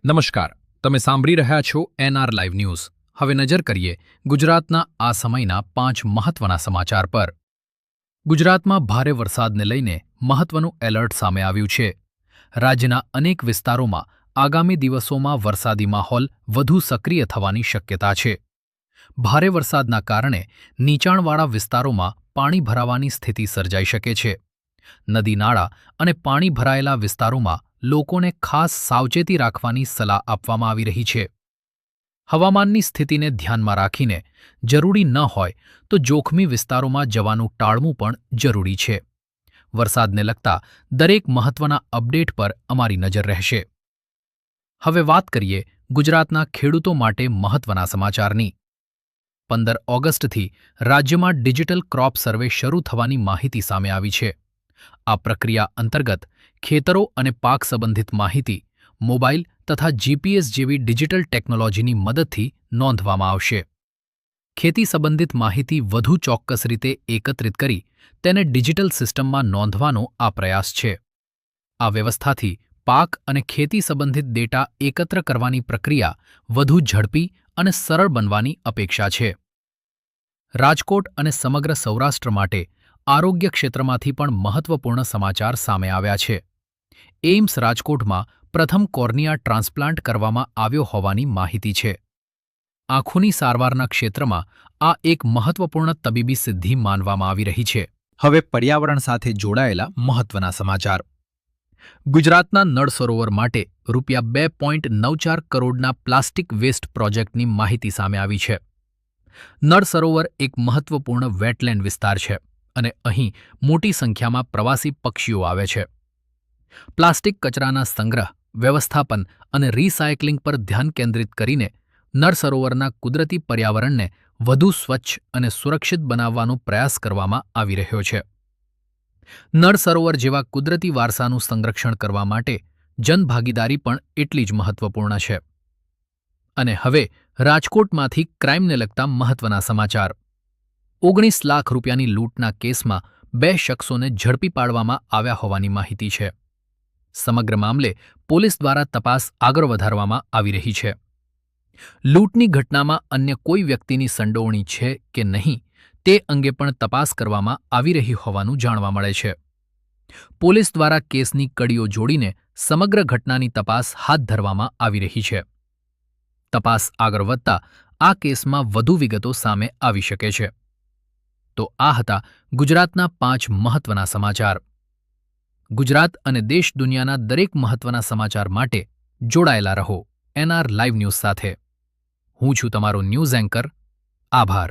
નમસ્કાર, તમે સાંભળી રહ્યા છો એનઆર લાઈવ ન્યૂઝ. હવે નજર કરીએ ગુજરાતના આ સમયના 5 મહત્વના સમાચાર પર. ગુજરાતમાં ભારે વરસાદને લઈને મહત્વનું એલર્ટ સામે આવ્યું છે. રાજ્યના અનેક વિસ્તારોમાં આગામી દિવસોમાં વરસાદી માહોલ વધુ સક્રિય થવાની શક્યતા છે. ભારે વરસાદના કારણે નીચાણવાળા વિસ્તારોમાં પાણી ભરાવાની સ્થિતિ સર્જાઈ શકે છે. નદી નાળા અને પાણી ભરાયેલા વિસ્તારોમાં લોકોને ખાસ સાવચેતી રાખવાની સલાહ આપવામાં આવી રહી છે. હવામાનની સ્થિતિને ધ્યાનમાં રાખીને જરૂરી ન હોય તો જોખમી વિસ્તારોમાં જવાનું ટાળવું પણ જરૂરી છે. વરસાદને લગતા દરેક મહત્વના અપડેટ પર અમારી નજર રહેશે. હવે વાત કરીએ ગુજરાતના ખેડૂતો માટે મહત્વના સમાચારની. 15 ઓગસ્ટથી રાજ્યમાં ડિજિટલ ક્રોપ સર્વે શરૂ થવાની માહિતી સામે આવી છે. આ પ્રક્રિયા અંતર્ગત ખેતરો અને પાક સંબંધિત માહિતી મોબાઈલ તથા જીપીએસ જેવી ડિજિટલ ટેકનોલોજીની મદદથી નોંધવામાં આવશે. ખેતી સંબંધિત માહિતી વધુ ચોક્કસ રીતે એકત્રિત કરી તેને ડિજિટલ સિસ્ટમમાં નોંધવાનો આ પ્રયાસ છે. આ વ્યવસ્થાથી પાક અને ખેતી સંબંધિત ડેટા એકત્ર કરવાની પ્રક્રિયા વધુ ઝડપી અને સરળ બનવાની અપેક્ષા છે. રાજકોટ અને સમગ્ર સૌરાષ્ટ્ર માટે આરોગ્ય ક્ષેત્રમાંથી પણ મહત્વપૂર્ણ સમાચાર સામે આવ્યા છે. એઇમ્સ રાજકોટમાં પ્રથમ કોર્નિયા ટ્રાન્સપ્લાન્ટ કરવામાં આવ્યો હોવાની માહિતી છે. આંખોની સારવારના ક્ષેત્રમાં આ એક મહત્વપૂર્ણ તબીબી સિદ્ધિ માનવામાં આવી રહી છે. હવે પર્યાવરણ સાથે જોડાયેલા મહત્વના સમાચાર. ગુજરાતના નળ સરોવર માટે ₹2.94 કરોડના પ્લાસ્ટિક વેસ્ટ પ્રોજેક્ટની માહિતી સામે આવી છે. નળ સરોવર એક મહત્વપૂર્ણ વેટલેન્ડ વિસ્તાર છે અને અહીં મોટી સંખ્યામાં પ્રવાસી પક્ષીઓ આવે છે. પ્લાસ્ટિક કચરાના સંગ્રહ, વ્યવસ્થાપન અને રિસાયકલિંગ પર ધ્યાન કેન્દ્રિત કરીને નળ સરોવરના કુદરતી પર્યાવરણને વધુ સ્વચ્છ અને સુરક્ષિત બનાવવાનો પ્રયાસ કરવામાં આવી રહ્યો છે. નળ સરોવર જેવા કુદરતી વારસાનું સંરક્ષણ કરવા માટે જનભાગીદારી પણ એટલી જ મહત્વપૂર્ણ છે. અને હવે રાજકોટમાંથી ક્રાઇમને લગતા મહત્વના સમાચાર. 19 લાખ રૂપિયાની લૂંટના કેસમાં 2 શખ્સોને ઝડપી પાડવામાં આવ્યા હોવાની માહિતી છે. સમગ્ર મામલે પોલીસ દ્વારા તપાસ આગળ વધારવામાં આવી રહી છે. લૂંટની ઘટનામાં અન્ય કોઈ વ્યક્તિની સંડોવણી છે કે નહીં તે અંગે પણ તપાસ કરવામાં આવી રહી હોવાનું જાણવા મળે છે. પોલીસ દ્વારા કેસની કડીઓ જોડીને સમગ્ર ઘટનાની તપાસ હાથ ધરવામાં આવી રહી છે. તપાસ આગળ વધતા આ કેસમાં વધુ વિગતો સામે આવી શકે છે. તો આ હતા ગુજરાતના 5 મહત્વના સમાચાર. ગુજરાત અને દેશ દુનિયાના દરેક મહત્વના સમાચાર માટે જોડાયેલા રહો એનઆર લાઈવ ન્યૂઝ સાથે. હું છું તમારો ન્યૂઝ એન્કર. આભાર.